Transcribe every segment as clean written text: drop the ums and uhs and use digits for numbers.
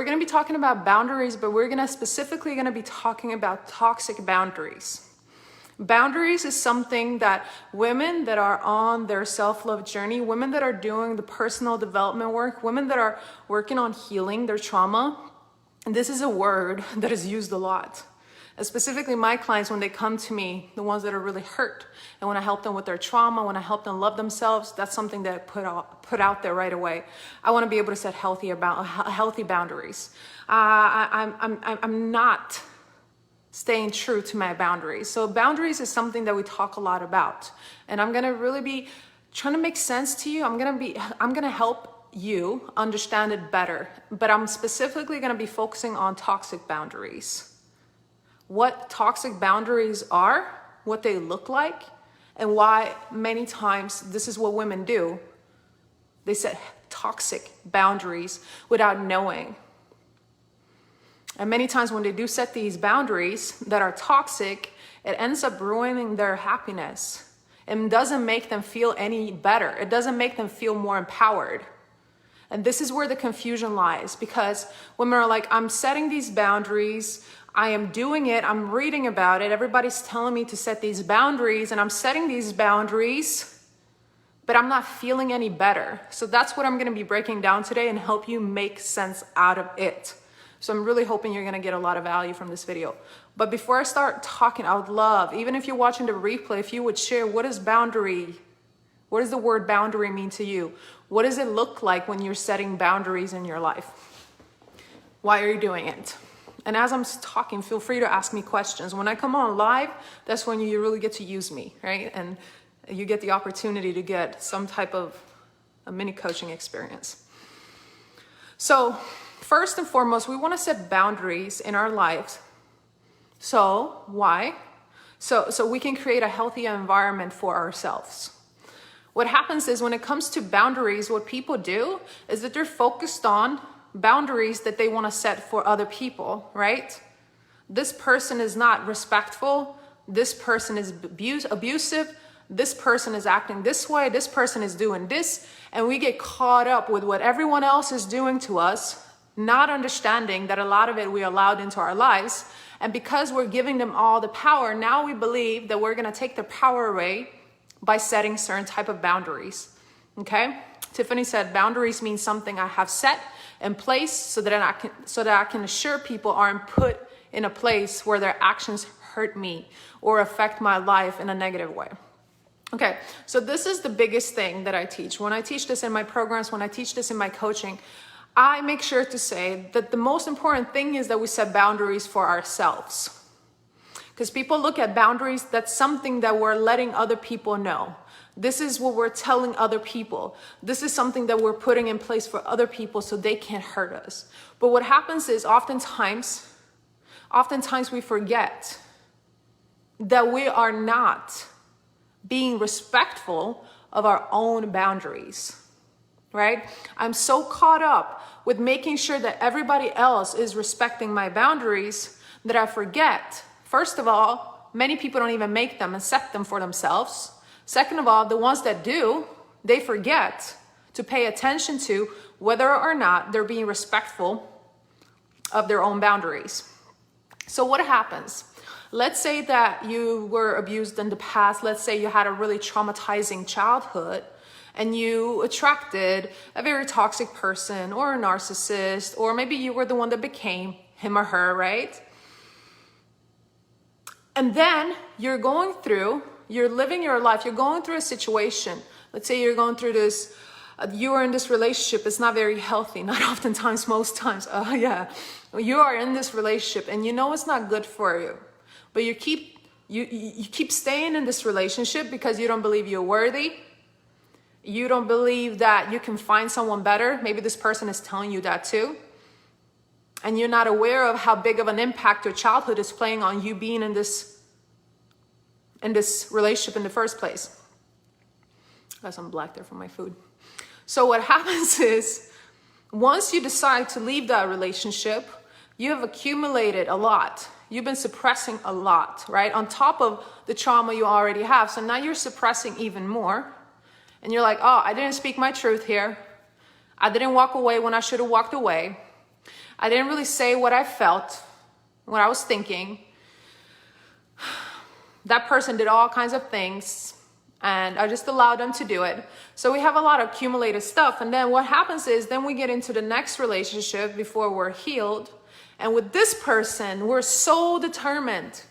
going to be talking about boundaries, but we're going to specifically going to be talking about toxic boundaries. Boundaries is something that women that are on their self-love journey, women that are doing the personal development work, women that are working on healing their trauma, and this is a word that is used a lot. And specifically my clients, when they come to me, the ones that are really hurt, and when I help them with their trauma, when I help them love themselves, that's something that I put out there right away. I want to be able to set healthy boundaries. I'm not staying true to my boundaries. So boundaries is something that we talk a lot about, and I'm going to really be trying to make sense to you. I'm going to help you understand it better, but I'm specifically going to be focusing on toxic boundaries. What toxic boundaries are, what they look like, and why many times this is what women do. They set toxic boundaries without knowing. And many times when they do set these boundaries that are toxic, it ends up ruining their happiness. It doesn't make them feel any better. It doesn't make them feel more empowered. And this is where the confusion lies, because women are like, I'm setting these boundaries, I am doing it, I'm reading about it, everybody's telling me to set these boundaries, and I'm setting these boundaries, but I'm not feeling any better. So that's what I'm going to be breaking down today and help you make sense out of it. So I'm really hoping you're going to get a lot of value from this video. But before I start talking, I would love, even if you're watching the replay, if you would share, what does the word boundary mean to you? What does it look like when you're setting boundaries in your life? Why are you doing it? And as I'm talking, feel free to ask me questions. When I come on live, that's when you really get to use me, right? And you get the opportunity to get some type of a mini coaching experience. So first and foremost, we want to set boundaries in our lives. So why? So we can create a healthy environment for ourselves. What happens is when it comes to boundaries, what people do is that they're focused on boundaries that they want to set for other people, right? This person is not respectful. This person is abusive. This person is acting this way. This person is doing this. And we get caught up with what everyone else is doing to us, not understanding that a lot of it we allowed into our lives. And because we're giving them all the power, now we believe that we're going to take their power away by setting certain type of boundaries. Okay? Tiffany said, boundaries mean something I have set in place so that I can assure people aren't put in a place where their actions hurt me or affect my life in a negative way. Okay, so this is the biggest thing that I teach. When I teach this in my programs, when I teach this in my coaching, I make sure to say that the most important thing is that we set boundaries for ourselves. Because people look at boundaries, that's something that we're letting other people know. This is what we're telling other people. This is something that we're putting in place for other people so they can't hurt us. But what happens is oftentimes we forget that we are not being respectful of our own boundaries, right? I'm so caught up with making sure that everybody else is respecting my boundaries that I forget. First of all, many people don't even make them and set them for themselves. Second of all, the ones that do, they forget to pay attention to whether or not they're being respectful of their own boundaries. So what happens? Let's say that you were abused in the past. Let's say you had a really traumatizing childhood and you attracted a very toxic person or a narcissist, or maybe you were the one that became him or her, right? And then you're living your life, you're going through a situation. Let's say you're going through this, you are in this relationship, it's not very healthy, not oftentimes, most times. You are in this relationship and you know it's not good for you. But you keep staying in this relationship because you don't believe you're worthy. You don't believe that you can find someone better. Maybe this person is telling you that too. And you're not aware of how big of an impact your childhood is playing on you being in this relationship in the first place. Got some black there from my food. So what happens is, once you decide to leave that relationship, you have accumulated a lot. You've been suppressing a lot, right? On top of the trauma you already have. So now you're suppressing even more. And you're like, oh, I didn't speak my truth here. I didn't walk away when I should have walked away. I didn't really say what I felt, what I was thinking. That person did all kinds of things, and I just allowed them to do it. So we have a lot of accumulated stuff. And then what happens is then we get into the next relationship before we're healed. And with this person, we're so determined.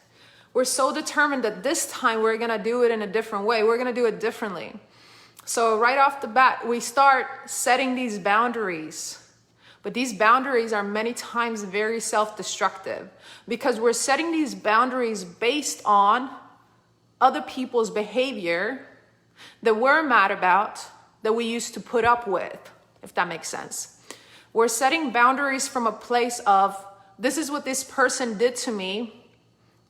We're so determined that this time we're going to do it in a different way. We're going to do it differently. So right off the bat, we start setting these boundaries. But these boundaries are many times very self-destructive because we're setting these boundaries based on other people's behavior that we're mad about, that we used to put up with, if that makes sense. We're setting boundaries from a place of, this is what this person did to me,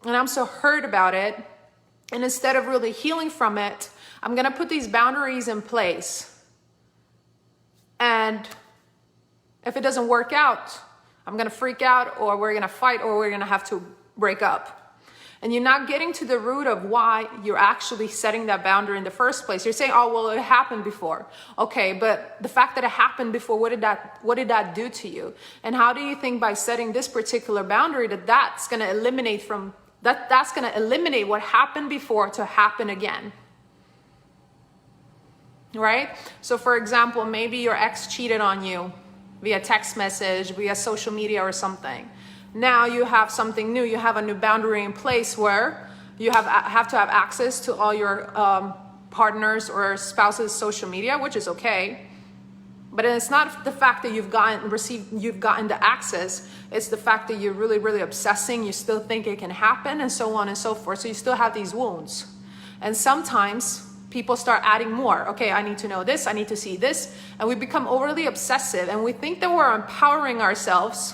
and I'm so hurt about it. And instead of really healing from it, I'm going to put these boundaries in place. And if it doesn't work out, I'm going to freak out, or we're going to fight, or we're going to have to break up. And you're not getting to the root of why you're actually setting that boundary in the first place. You're saying, oh, well, it happened before. Okay, but the fact that it happened before, what did that do to you? And how do you think by setting this particular boundary that's going to eliminate that's going to eliminate what happened before to happen again? Right? So for example, maybe your ex cheated on you via text message, via social media or something. Now you have something new. You have a new boundary in place where you have to have access to all your partners or spouse's social media, which is okay. But it's not the fact that you've gotten the access. It's the fact that you're really, really obsessing. You still think it can happen, and so on and so forth. So you still have these wounds. And sometimes people start adding more. Okay, I need to know this. I need to see this. And we become overly obsessive, and we think that we're empowering ourselves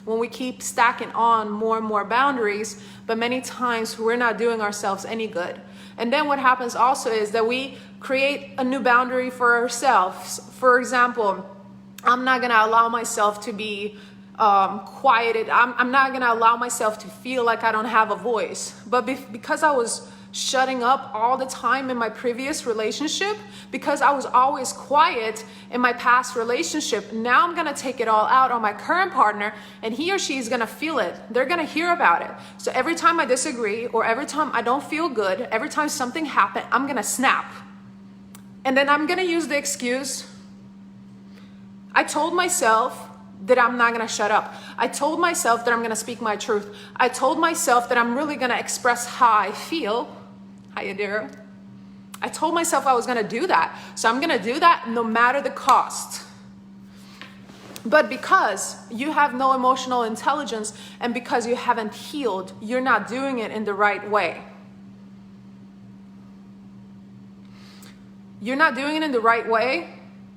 when we keep stacking on more and more boundaries, but many times we're not doing ourselves any good. And then what happens also is that we create a new boundary for ourselves. For example, I'm not gonna allow myself to be quieted. I'm not gonna allow myself to feel like I don't have a voice. But because I was shutting up all the time in my previous relationship, because I was always quiet in my past relationship, now I'm gonna take it all out on my current partner, and he or she is gonna feel it. They're gonna hear about it. So every time I disagree, or every time I don't feel good, every time something happens, I'm gonna snap. And then I'm gonna use the excuse, I told myself that I'm not gonna shut up. I told myself that I'm gonna speak my truth. I told myself that I'm really gonna express how I feel. Hi, Adira. I told myself I was gonna do that. So I'm gonna do that no matter the cost. But because you have no emotional intelligence and because you haven't healed, you're not doing it in the right way. You're not doing it in the right way.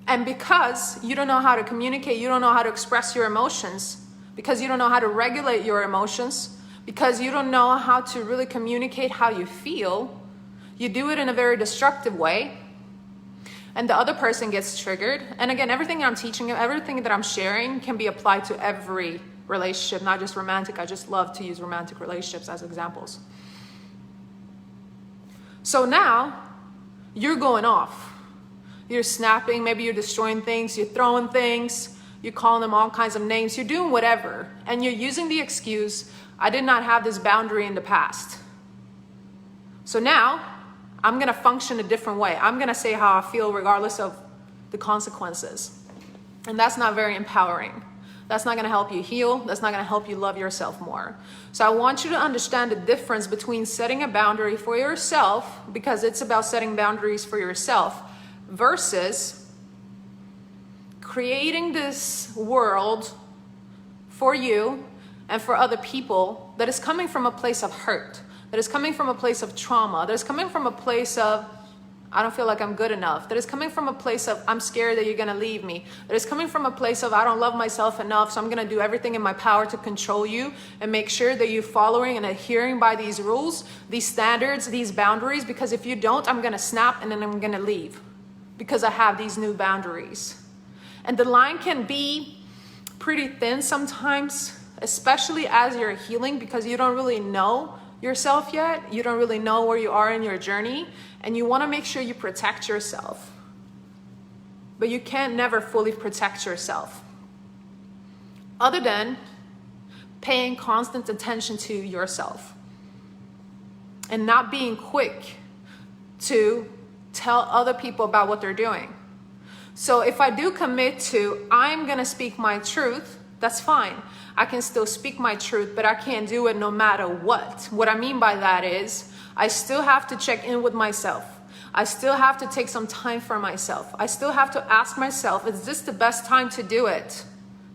And because you don't know how to communicate, you don't know how to express your emotions, because you don't know how to regulate your emotions, because you don't know how to really communicate how you feel, you do it in a very destructive way. And the other person gets triggered. And again, everything I'm teaching you, everything that I'm sharing can be applied to every relationship, not just romantic. I just love to use romantic relationships as examples. So now you're going off. You're snapping, maybe you're destroying things, you're throwing things, you're calling them all kinds of names, you're doing whatever. And you're using the excuse, I did not have this boundary in the past. So now I'm gonna function a different way. I'm gonna say how I feel regardless of the consequences. And that's not very empowering. That's not gonna help you heal. That's not gonna help you love yourself more. So I want you to understand the difference between setting a boundary for yourself, because it's about setting boundaries for yourself, versus creating this world for you and for other people that is coming from a place of hurt, that is coming from a place of trauma, that is coming from a place of, I don't feel like I'm good enough, that is coming from a place of, I'm scared that you're gonna leave me, that is coming from a place of, I don't love myself enough, so I'm gonna do everything in my power to control you and make sure that you're following and adhering by these rules, these standards, these boundaries, because if you don't, I'm gonna snap and then I'm gonna leave, because I have these new boundaries. And the line can be pretty thin sometimes, especially as you're healing, because you don't really know yourself yet. You don't really know where you are in your journey, and you want to make sure you protect yourself. But you can't never fully protect yourself. other than paying constant attention to yourself and not being quick to tell other people about what they're doing. So if I do commit to, I'm gonna speak my truth, that's fine. I can still speak my truth, but I can't do it no matter what. What I mean by that is, I still have to check in with myself. I still have to take some time for myself. I still have to ask myself, is this the best time to do it?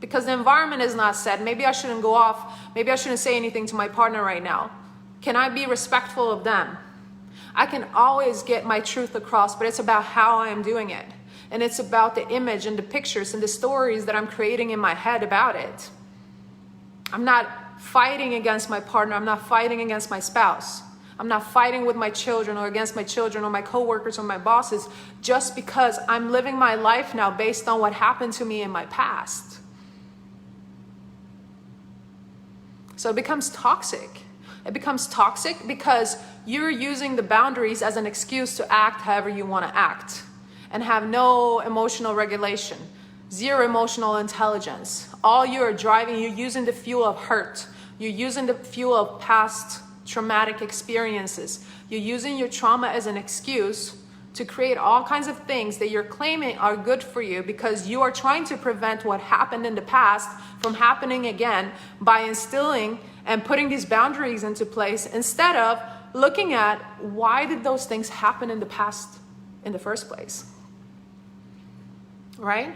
Because the environment is not set. Maybe I shouldn't go off. Maybe I shouldn't say anything to my partner right now. Can I be respectful of them? I can always get my truth across, but it's about how I am doing it. And it's about the image and the pictures and the stories that I'm creating in my head about it. I'm not fighting against my partner. I'm not fighting against my spouse. I'm not fighting with my children or against my children or my coworkers or my bosses just because I'm living my life now based on what happened to me in my past. So it becomes toxic. It becomes toxic because you're using the boundaries as an excuse to act however you want to act and have no emotional regulation, zero emotional intelligence. All you're driving, you're using the fuel of hurt. You're using the fuel of past traumatic experiences. You're using your trauma as an excuse to create all kinds of things that you're claiming are good for you because you are trying to prevent what happened in the past from happening again by instilling and putting these boundaries into place instead of looking at why did those things happen in the past in the first place, right?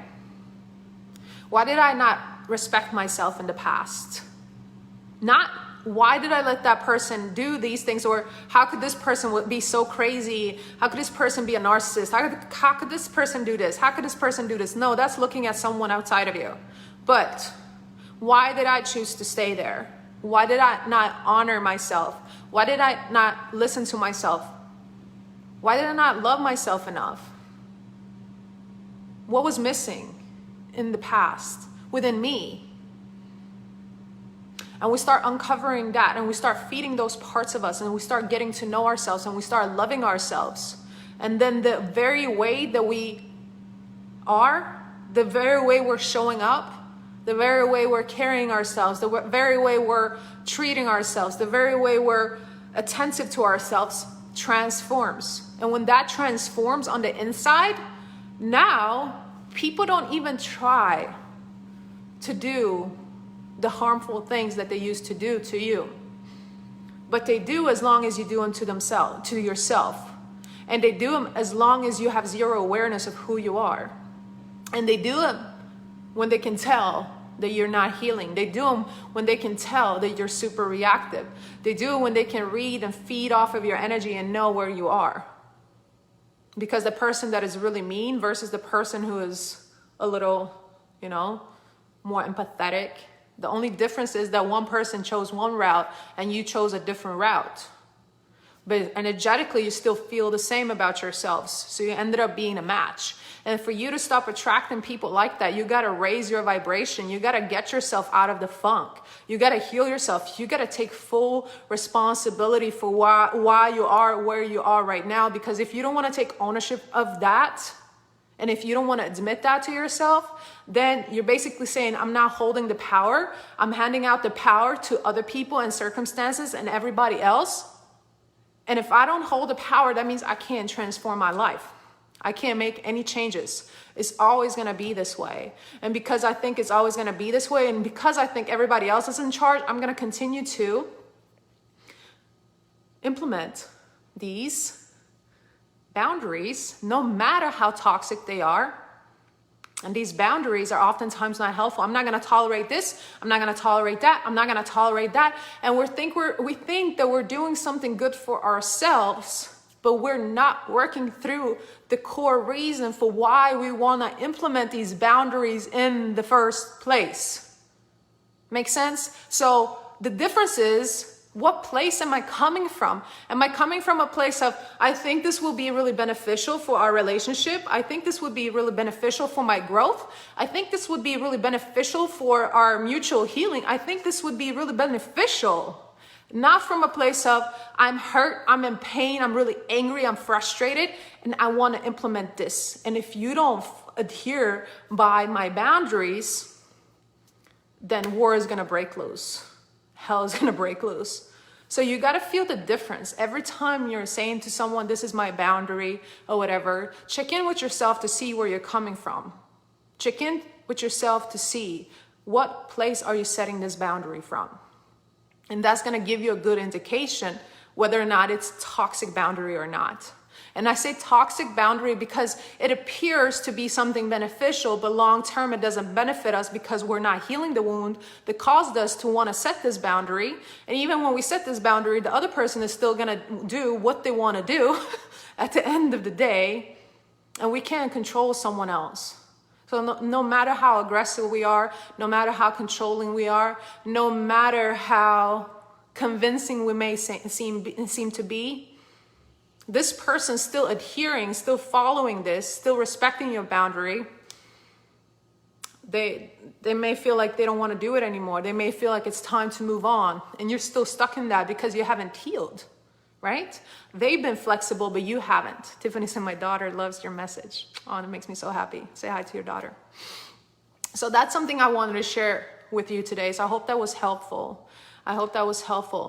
Why did I not respect myself in the past? Not why did I let that person do these things, or how could this person be so crazy? How could this person be a narcissist? How could this person do this? How could this person do this? No, that's looking at someone outside of you. But why did I choose to stay there? Why did I not honor myself? Why did I not listen to myself? Why did I not love myself enough? What was missing in the past within me? And we start uncovering that and we start feeding those parts of us and we start getting to know ourselves and we start loving ourselves. And then the very way that we are, the very way we're showing up, the very way we're carrying ourselves, the very way we're treating ourselves, the very way we're attentive to ourselves transforms. And when that transforms on the inside, now people don't even try to do the harmful things that they used to do to you. But they do as long as you do them to themselves, to yourself. And they do them as long as you have zero awareness of who you are. And they do them when they can tell that you're not healing. They do them when they can tell that you're super reactive. They do it when they can read and feed off of your energy and know where you are. Because the person that is really mean versus the person who is a little, more empathetic, the only difference is that one person chose one route and you chose a different route. But energetically, you still feel the same about yourselves. So you ended up being a match. And for you to stop attracting people like that, you got to raise your vibration. You got to get yourself out of the funk. You got to heal yourself. You got to take full responsibility for why you are where you are right now. Because if you don't want to take ownership of that, and if you don't want to admit that to yourself, then you're basically saying, I'm not holding the power. I'm handing out the power to other people and circumstances and everybody else. And if I don't hold the power, that means I can't transform my life. I can't make any changes. It's always going to be this way. And because I think it's always going to be this way, and because I think everybody else is in charge, I'm going to continue to implement these boundaries, no matter how toxic they are. And these boundaries are oftentimes not helpful. I'm not going to tolerate this. I'm not going to tolerate that. I'm not going to tolerate that. And we think that we're doing something good for ourselves, but we're not working through the core reason for why we want to implement these boundaries in the first place. Make sense? So the difference is, what place am I coming from? Am I coming from a place of, I think this will be really beneficial for our relationship. I think this would be really beneficial for my growth. I think this would be really beneficial for our mutual healing. I think this would be really beneficial. Not from a place of, I'm hurt, I'm in pain, I'm really angry, I'm frustrated, and I want to implement this. And if you don't adhere by my boundaries, then war is gonna break loose. Hell is gonna break loose. So you gotta feel the difference. Every time you're saying to someone, this is my boundary or whatever, check in with yourself to see where you're coming from. Check in with yourself to see what place are you setting this boundary from. And that's gonna give you a good indication whether or not it's toxic boundary or not. And I say toxic boundary because it appears to be something beneficial, but long term it doesn't benefit us because we're not healing the wound that caused us to want to set this boundary. And even when we set this boundary, the other person is still going to do what they want to do at the end of the day. And we can't control someone else. So no matter how aggressive we are, no matter how controlling we are, no matter how convincing we may seem to be, this person still adhering, still following this, still respecting your boundary, they may feel like they don't want to do it anymore. They may feel like it's time to move on. And you're still stuck in that because you haven't healed, right? They've been flexible, but you haven't. Tiffany said, my daughter loves your message. Oh, and it makes me so happy. Say hi to your daughter. So that's something I wanted to share with you today. So I hope that was helpful. I hope that was helpful.